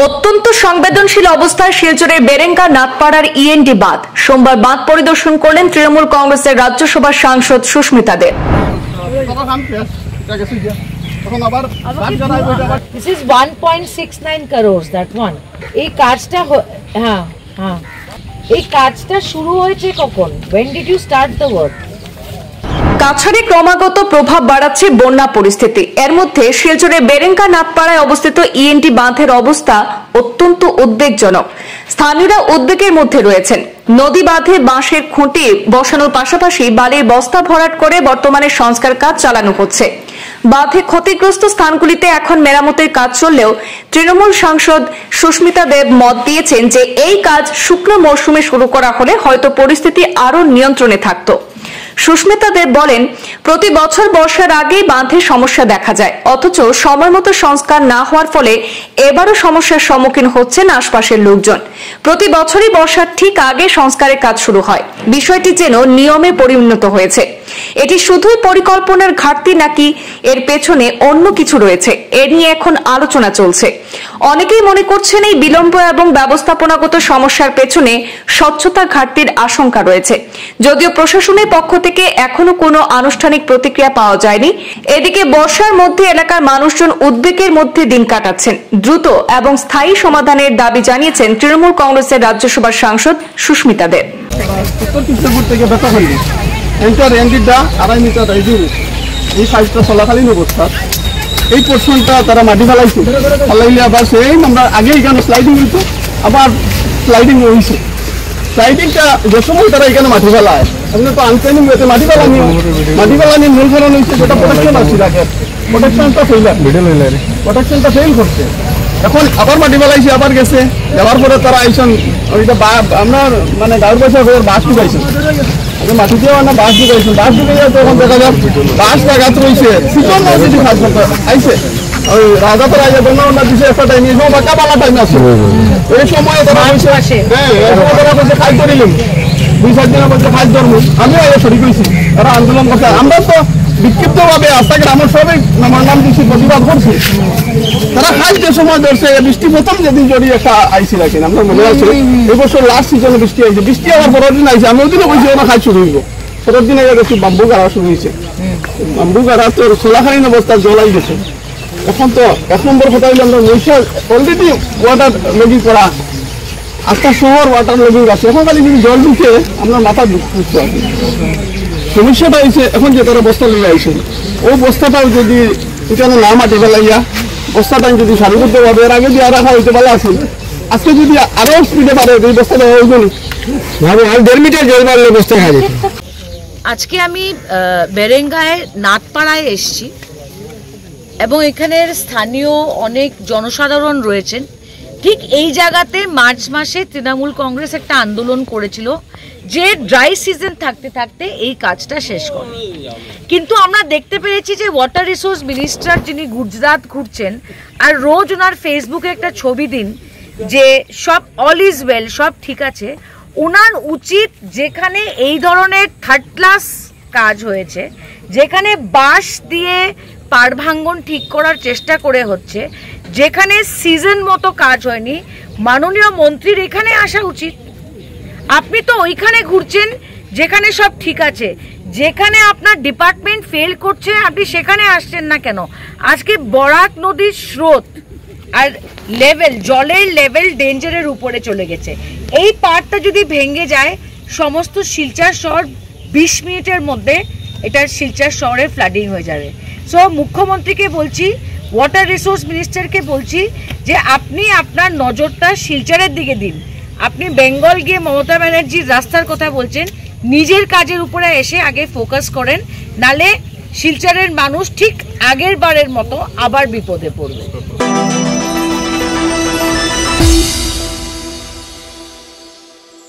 অত্যন্ত সংবেদনশীল অবস্থায় শিলচরের বেরেঙ্গা নাথপাড়ার ইএনডি বাঁধ সোমবার বাঁধ পরিদর্শন করলেন তৃণমূল কংগ্রেসের রাজ্যসভার সাংসদ সুস্মিতা দেব। This is 1.69 crores, that one. এই কাজটা শুরু হয়েছে কখন? When did you start the work? কাছাড়ে ক্রমাগত প্রভাব বাড়াচ্ছে বন্যা পরিস্থিতি। এর মধ্যে শিলচরের বেরেঙ্গা নাথপাড়ায় অবস্থিত ইএনডি বাঁধের অবস্থা অত্যন্ত উদ্বেগজনক। স্থানীয়রা উদ্বেগের মধ্যে রয়েছেন। নদী বাঁধে বাঁশের খুঁটি বসানোর পাশাপাশি বালির বস্তা ভরাট করে বর্তমানে সংস্কার কাজ চালানো হচ্ছে। বাঁধে ক্ষতিগ্রস্ত স্থানগুলিতে এখন মেরামতের কাজ চললেও তৃণমূল সাংসদ সুস্মিতা দেব মত দিয়েছেন যে এই কাজ শুকনো মৌসুমে শুরু করা হলে হয়তো পরিস্থিতি আরো নিয়ন্ত্রণে থাকতো। সুস্মিতা দেব বলেন, প্রতি বছর বর্ষার আগেই বাঁধে সমস্যা দেখা যায়, অথচ সময়মতো সংস্কার না হওয়ার ফলে এবারও সমস্যার সম্মুখীন হচ্ছেন আশপাশের লোকজন। প্রতি বছরই বর্ষার ঠিক আগে সংস্কারের কাজ শুরু হয়। বিষয়টি যেন নিয়মে পরিণত হয়েছে। এটি শুধুই পরিকল্পনার ঘাটতি নাকি এর পেছনে অন্য কিছু রয়েছে, এ নিয়ে এখন আলোচনা চলছে। অনেকেই মনে করছেন এই বিলম্ব এবং ব্যবস্থাপনাগত সমস্যার পেছনে স্বচ্ছতা ঘাটতির আশঙ্কা রয়েছে। যদিও প্রশাসনের পক্ষ থেকে এখনো কোনো আনুষ্ঠানিক প্রতিক্রিয়া পাওয়া যায়নি। এদিকে বর্ষার মধ্যে এলাকার মানুষজন উদ্বেগের মধ্যে দিন কাটাচ্ছেন। দ্রুত এবং স্থায়ী সমাধানের দাবি জানিয়েছেন তৃণমূল কংগ্রেসের রাজ্যসভার সাংসদ সুস্মিতা দেব। এই সাইজটা চলাকালীন অবস্থা এই পোর্শনটা তারা মাটি ফেলাইছে, ফেলাইলে আবার সেই আমরা আগে এখানে স্লাইডিং হইতো, আবার স্লাইডিং হয়েছে। স্লাইডিংটা যে সময় তারা এখানে মাটি ফেলায় এমনি তো আনপ্ল্যানিং হয়েছে মাটি ফেলানি মূল কারণ হয়েছে যেটা প্রোটেকশন আছে আগে প্রোটেকশনটা ফেল করছে। এখন আবার মাটি ফেলাইছে, আবার গেছে, যাওয়ার পরে তারা আইসন ওইটা আমরা মানে গাঁর পয়সা করে বাস ঢুকাইছে, মাটি দিয়ে না বাস ঢুকাইছেন, বাস ঢুকে যায় তখন দেখা যায় বাস জায়গাত রয়েছে শীতল যদি কাজ করতে আইসে ওই রাজাপুর আইসে বন্যা দিছে একটা টাইম এই সময় কাবালা টাইম আছে, এই সময় তারা হয়েছে তারা বলছে খাই করিলাম 2-4 দিনের মধ্যে খাই ধর্ম আমিও আগে শরীর করেছি, তারা আন্দোলন করছে। আমরা তো বিক্ষিপ্তভাবে আস্তাকে আমার সবাই আমার নাম দিচ্ছি প্রতিবাদ করছি। তারা খাই যে সময় ধরছে বৃষ্টি প্রথম যেদিন জড়িয়ে একটা আইছিল কিনা আমরা মনে আছে এই বছর লাস্ট সিজনে বৃষ্টি আইছে, বৃষ্টি আবার পরের দিন আইছে, আমি ওদিনও বলছি ওরা খাই শুরু হইব। পরের দিনে গেছি বাম্বু গাড়া শুরু হয়েছে, বাম্বু গাড়া তো খোলাখালীন অবস্থা জলাই গেছে। এখন তো 1 নম্বর কথা হইলে আমরা নৈশাল অলরেডি ওয়াটার লগিং করা, আস্থা শহর ওয়াটার লগিং আছে, এখন খালি যদি জল ঢুকে আমরা মাথা বুঝতে পারি। সমস্যাটা হয়েছে এখন যে তারা বস্তা লেগে আইসেন ওই বস্তাটাও যদি এখানে না মাটি ফেলাইয়া বস্তাটা যদি সারিবদ্ধভাবে এর আগে দিয়ে রাখা হইতে পারে আসেন, আজকে যদি আরো স্পিডে পারে এই বস্তাটা হইব না 1.5 মিটার জল মারলে বস্তা খাই যেত। আজকে আমি বেরেঙ্গায় নাথপাড়ায় এসেছি এবং এখানের স্থানীয় অনেক জনসাধারণ রয়েছেন। ঠিক এই জায়গাতে মার্চ মাসে তৃণমূল কংগ্রেস একটা আন্দোলন করেছিল যে ড্রাই সিজন থাকতে থাকতে এই কাজটা শেষ করে, কিন্তু আমরা দেখতে পেয়েছি যে ওয়াটার রিসোর্স মিনিস্টার যিনি গুজরাট ঘুরছেন আর রোজ ওনার ফেসবুকে একটা ছবি দিন যে সব অল ইজ ওয়েল, সব ঠিক আছে। ওনার উচিত যেখানে এই ধরনের থার্ড ক্লাস কাজ হয়েছে, যেখানে বাঁশ দিয়ে পাড় ভাঙ্গন ঠিক করার চেষ্টা করে হচ্ছে, যেখানে সিজন মতো কাজ হয়নি, মাননীয় মন্ত্রীর এখানে আসা উচিত। আপনি তো ওইখানে ঘুরছেন যেখানে সব ঠিক আছে, যেখানে আপনার ডিপার্টমেন্ট ফেল করছে আপনি সেখানে আসছেন না কেন? আজকে বরাক নদীর স্রোত আর লেভেল, জলের লেভেল ডেঞ্জারের উপরে চলে গেছে। এই পাড়টা যদি ভেঙে যায় সমস্ত শিলচর শহর 20 মিনিটের মধ্যে এটার শিলচর শহরে ফ্লাডিং হয়ে যাবে। সো মুখ্যমন্ত্রীকে বলছি, ওয়াটার রিসোর্স মিনিস্টারকে বলছি যে আপনি আপনার নজরটা শিলচরের দিকে দিন। আপনি বেঙ্গল গিয়ে মমতা ব্যানার্জির রাস্তার কথা বলছেন, নিজের কাজের উপরে এসে আগে ফোকাস করেন, নালে শিলচরের মানুষ ঠিক আগের বারের মতো আবার বিপদে পড়বে।